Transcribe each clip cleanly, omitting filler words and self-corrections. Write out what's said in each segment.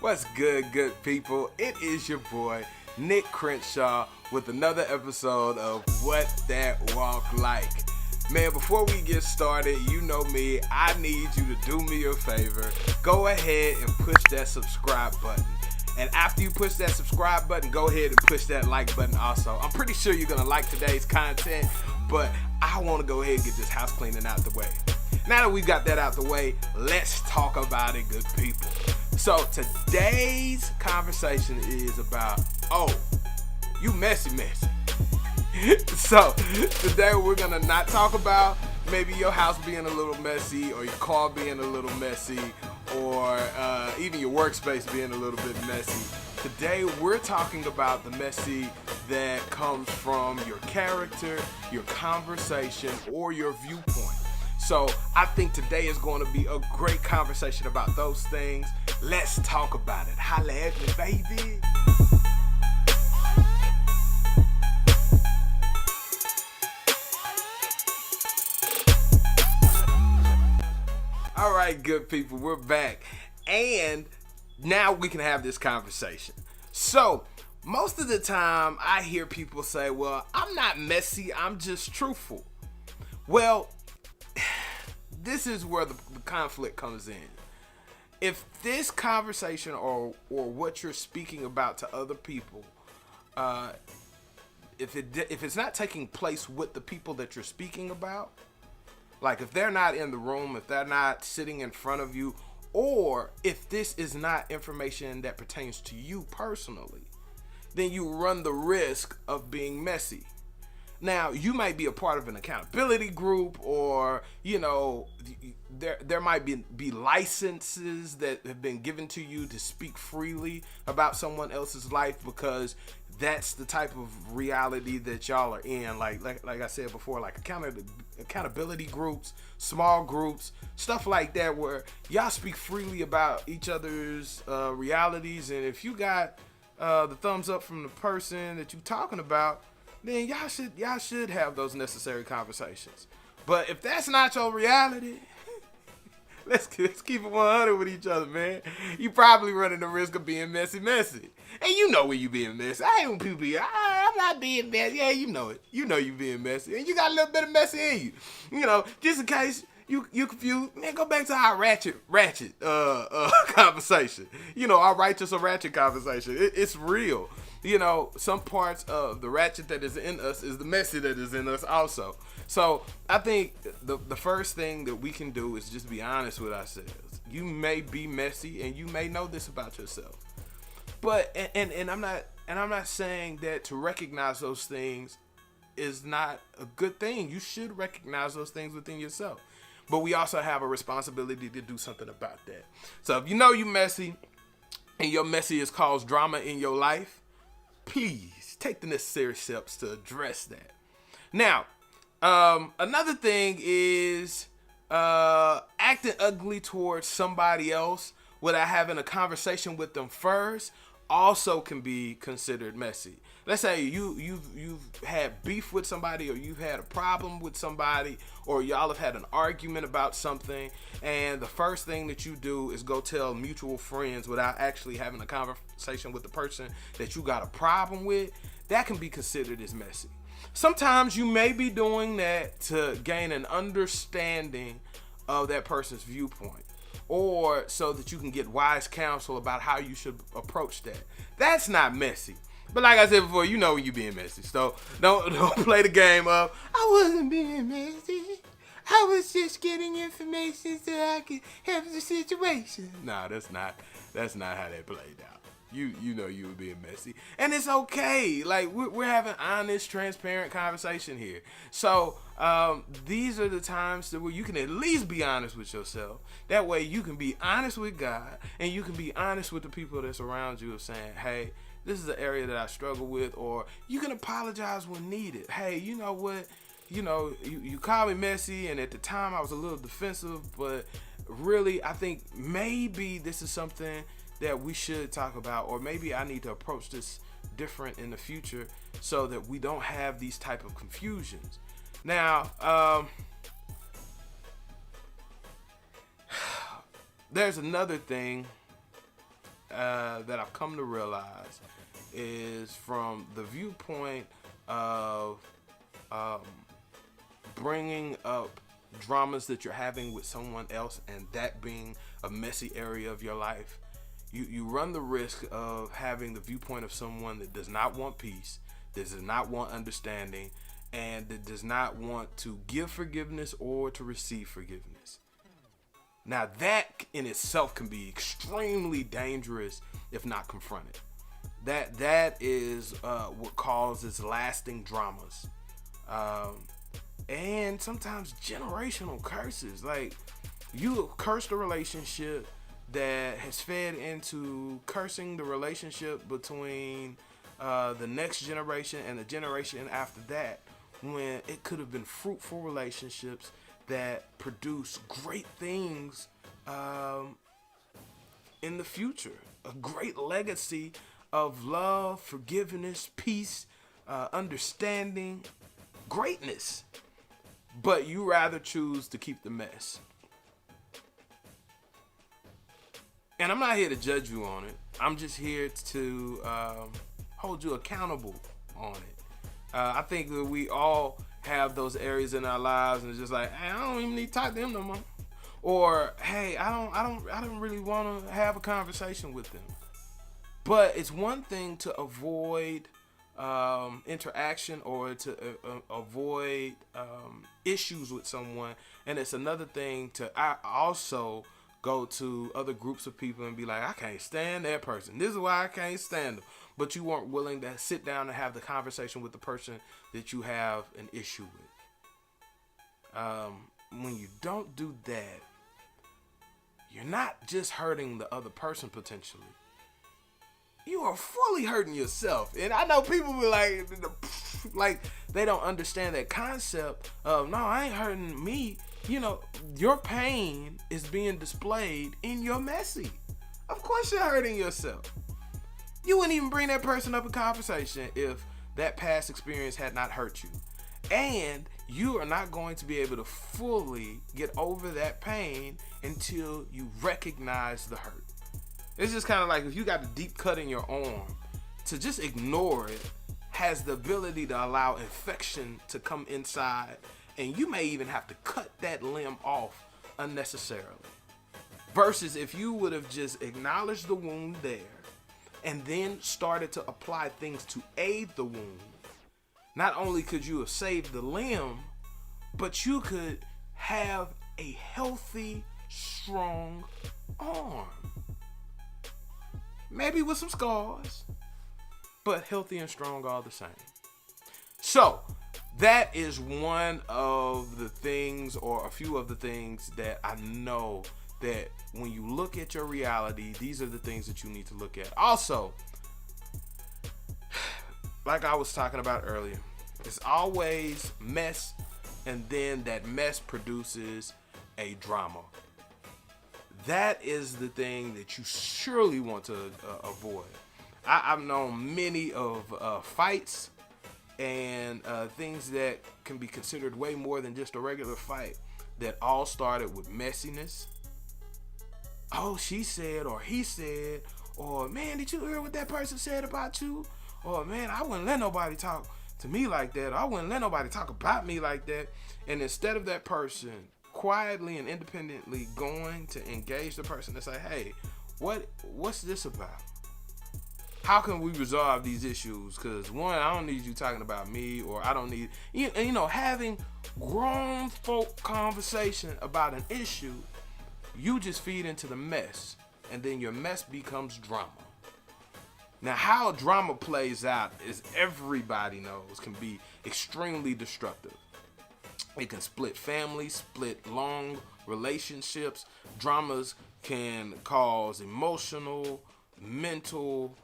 What's good people? It is your boy, Nick Crenshaw, with another episode of What That Walk Like. Man, before we get started, you know me, I need you to do me a favor. Go ahead and push that subscribe button. And after you push that subscribe button, go ahead and push that like button also. I'm pretty sure you're going to like today's content, but I want to go ahead and get this house cleaning out the way. Now that we've got that out the way, let's talk about it, good people. So today's conversation is about, you messy. So today we're gonna not talk about maybe your house being a little messy or your car being a little messy or even your workspace being a little bit messy. Today we're talking about the messy that comes from your character, your conversation, or your viewpoint. So I think today is going to be a great conversation about those things. Let's talk about it. Holla at me, baby. All right, good people, we're back. And now we can have this conversation. So most of the time I hear people say, well, I'm not messy, I'm just truthful. Well, this is where the conflict comes in. If this conversation or what you're speaking about to other people, if it's not taking place with the people that you're speaking about, like if they're not in the room, if they're not sitting in front of you, or if this is not information that pertains to you personally, then you run the risk of being messy. Now, you might be a part of an accountability group, or, you know, there might be licenses that have been given to you to speak freely about someone else's life because that's the type of reality that y'all are in. Like I said before, like accountability groups, small groups, stuff like that, where y'all speak freely about each other's realities. And if you got the thumbs up from the person that you're talking about, then y'all should have those necessary conversations. But if that's not your reality, let's keep it 100 with each other, man. You probably running the risk of being messy. And you know when you being messy. I ain't when people be, I'm not being messy. Yeah, you know it. You know you being messy. And you got a little bit of messy in you. You know, just in case you confused, man, go back to our ratchet conversation. You know, our righteous or ratchet conversation. It's real. You know, some parts of the ratchet that is in us is the messy that is in us also. So I think the first thing that we can do is just be honest with ourselves. You may be messy and you may know this about yourself. But and I'm not saying that to recognize those things is not a good thing. You should recognize those things within yourself. But we also have a responsibility to do something about that. So if you know you messy and your messy has caused drama in your life, please take the necessary steps to address that. Now, another thing is acting ugly towards somebody else without having a conversation with them first also can be considered messy. Let's say you've had beef with somebody, or you've had a problem with somebody, or y'all have had an argument about something, and the first thing that you do is go tell mutual friends without actually having a conversation with the person that you got a problem with. That can be considered as messy. Sometimes you may be doing that to gain an understanding of that person's viewpoint, or so that you can get wise counsel about how you should approach that. That's not messy. But like I said before, you know when you're being messy. So don't play the game of, I wasn't being messy. I was just getting information so I could help the situation. Nah, that's not how that played out. You know you were being messy. And it's okay. Like, we're having honest, transparent conversation here. So these are the times where you can at least be honest with yourself. That way you can be honest with God, and you can be honest with the people that's around you of saying, hey, this is an area that I struggle with, or you can apologize when needed. Hey, you know what? You know, you called me messy, and at the time I was a little defensive, but really I think maybe this is something that we should talk about, or maybe I need to approach this different in the future so that we don't have these type of confusions. Now, there's another thing that I've come to realize is from the viewpoint of bringing up dramas that you're having with someone else, and that being a messy area of your life. You run the risk of having the viewpoint of someone that does not want peace, that does not want understanding, and that does not want to give forgiveness or to receive forgiveness. Now that in itself can be extremely dangerous if not confronted. That is what causes lasting dramas, and sometimes generational curses. Like, you cursed a relationship that has fed into cursing the relationship between the next generation and the generation after that, when it could have been fruitful relationships that produce great things in the future. A great legacy of love, forgiveness, peace, understanding, greatness. But you rather choose to keep the mess. And I'm not here to judge you on it. I'm just here to hold you accountable on it. I think that we all have those areas in our lives, and it's just like, hey, I don't even need to talk to them no more. Or, hey, I don't really want to have a conversation with them. But it's one thing to avoid interaction or to avoid issues with someone, and it's another thing to also go to other groups of people and be like, I can't stand that person. This is why I can't stand them. But you weren't willing to sit down and have the conversation with the person that you have an issue with. When you don't do that, you're not just hurting the other person potentially. You are fully hurting yourself. And I know people be like they don't understand that concept of, no, I ain't hurting me. You know, your pain is being displayed in your messy. Of course you're hurting yourself. You wouldn't even bring that person up in conversation if that past experience had not hurt you. And you are not going to be able to fully get over that pain until you recognize the hurt. It's just kind of like if you got a deep cut in your arm, to just ignore it has the ability to allow infection to come inside, and you may even have to cut that limb off unnecessarily. Versus if you would have just acknowledged the wound there and then started to apply things to aid the wound, not only could you have saved the limb, but you could have a healthy, strong arm. Maybe with some scars, but healthy and strong all the same. So, that is one of the things, or a few of the things, that I know that when you look at your reality, these are the things that you need to look at. Also, like I was talking about earlier, it's always mess, and then that mess produces a drama. That is the thing that you surely want to avoid. I've known many of fights and things that can be considered way more than just a regular fight that all started with messiness. Oh, she said, or he said, or man, did you hear what that person said about you? Or man, I wouldn't let nobody talk to me like that. Or I wouldn't let nobody talk about me like that. And instead of that person quietly and independently going to engage the person and say, hey, what's this about? How can we resolve these issues? Because one, I don't need you talking about me, or I don't need, having grown folk conversation about an issue. You just feed into the mess, and then your mess becomes drama. Now, how drama plays out, as everybody knows, can be extremely destructive. It can split families, split long relationships. Dramas can cause emotional, mental,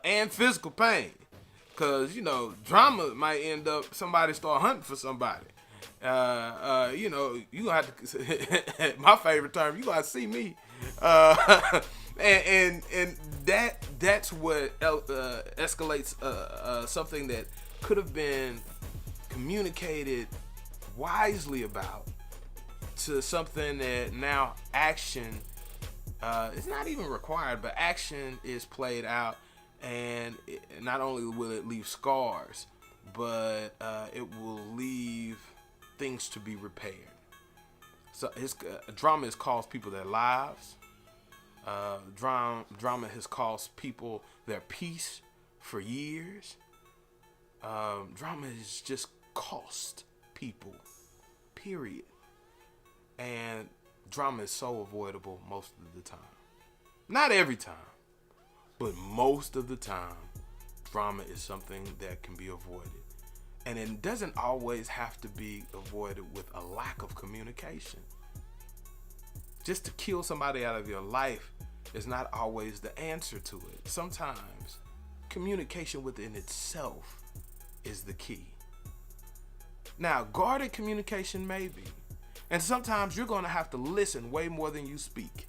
and physical pain. Because, drama might end up somebody start hunting for somebody. You gonna have to, my favorite term, you gotta see me. And that's what escalates something that could have been communicated wisely about to something that now action it's not even required, but action is played out, and not only will it leave scars, but it will leave things to be repaired. So drama has cost people their lives. Drama has cost people their peace for years. Drama has just cost people, period. And drama is so avoidable most of the time. Not every time, but most of the time, drama is something that can be avoided. And it doesn't always have to be avoided with a lack of communication. Just to kill somebody out of your life is not always the answer to it. Sometimes communication within itself is the key. Now, guarded communication may be. And sometimes you're going to have to listen way more than you speak,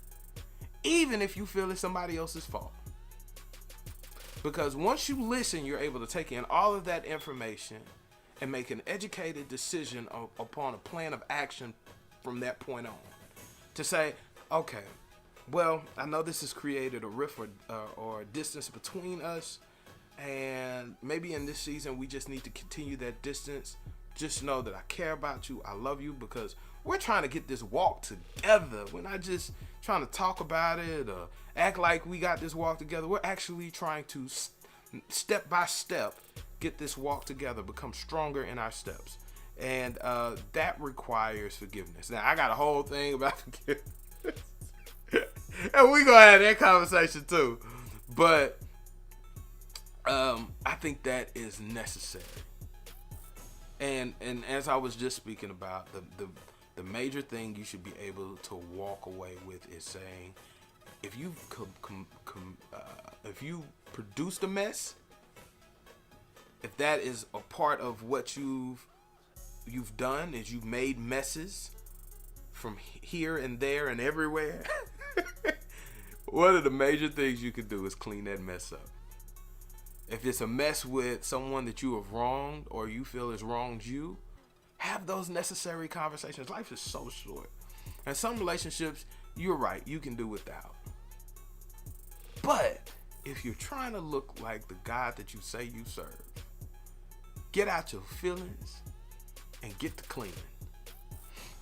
even if you feel it's somebody else's fault. Because once you listen, you're able to take in all of that information and make an educated decision upon a plan of action from that point on. To say, okay, well, I know this has created a rift or a distance between us, and maybe in this season we just need to continue that distance. Just know that I care about you, I love you, because we're trying to get this walk together. We're not just trying to talk about it or act like we got this walk together. We're actually trying to step by step get this walk together, become stronger in our steps. And that requires forgiveness. Now, I got a whole thing about forgiveness. And we're going to have that conversation too. But I think that is necessary. And as I was just speaking about, the major thing you should be able to walk away with is saying, if you if you produced a mess, if that is a part of what you've done, is you've made messes from here and there and everywhere, one of the major things you can do is clean that mess up. If it's a mess with someone that you have wronged or you feel has wronged you, have those necessary conversations. Life is so short. And some relationships, you're right, you can do without. But if you're trying to look like the God that you say you serve, get out your feelings and get to cleaning.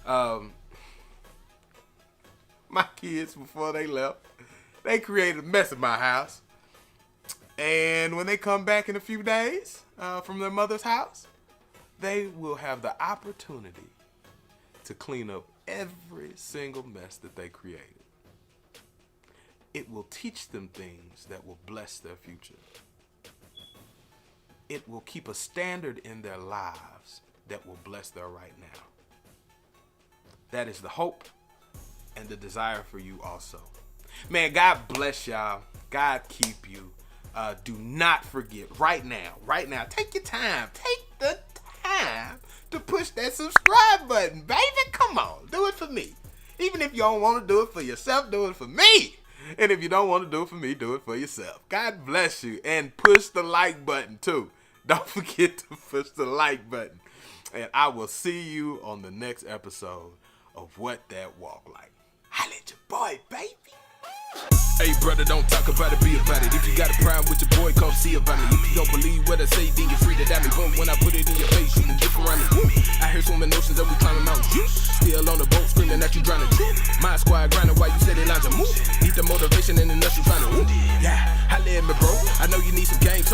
My kids, before they left, they created a mess in my house. And when they come back in a few days from their mother's house, they will have the opportunity to clean up every single mess that they created. It will teach them things that will bless their future. It will keep a standard in their lives that will bless their right now. That is the hope and the desire for you also. Man, God bless y'all. God keep you. Do not forget right now, take your time. Take the time to push that subscribe button, baby. Come on, do it for me. Even if you don't want to do it for yourself, do it for me. And if you don't want to do it for me, do it for yourself. God bless you. And push the like button too. Don't forget to push the like button. And I will see you on the next episode of What That Walk Like. Holla at your boy, baby. Hey brother, don't talk about it, be about it. If you got a problem with your boy, come see about me. If you don't believe what I say, then you're free to doubt me. But when I put it in your face, you can get around me. I hear swimming oceans that we climbing mountains. Still on the boat, screaming that you drowning. My squad grinding while you say they lounging. Need the motivation and the nuts you trying to. Yeah, holla at me, bro. I know you need some games.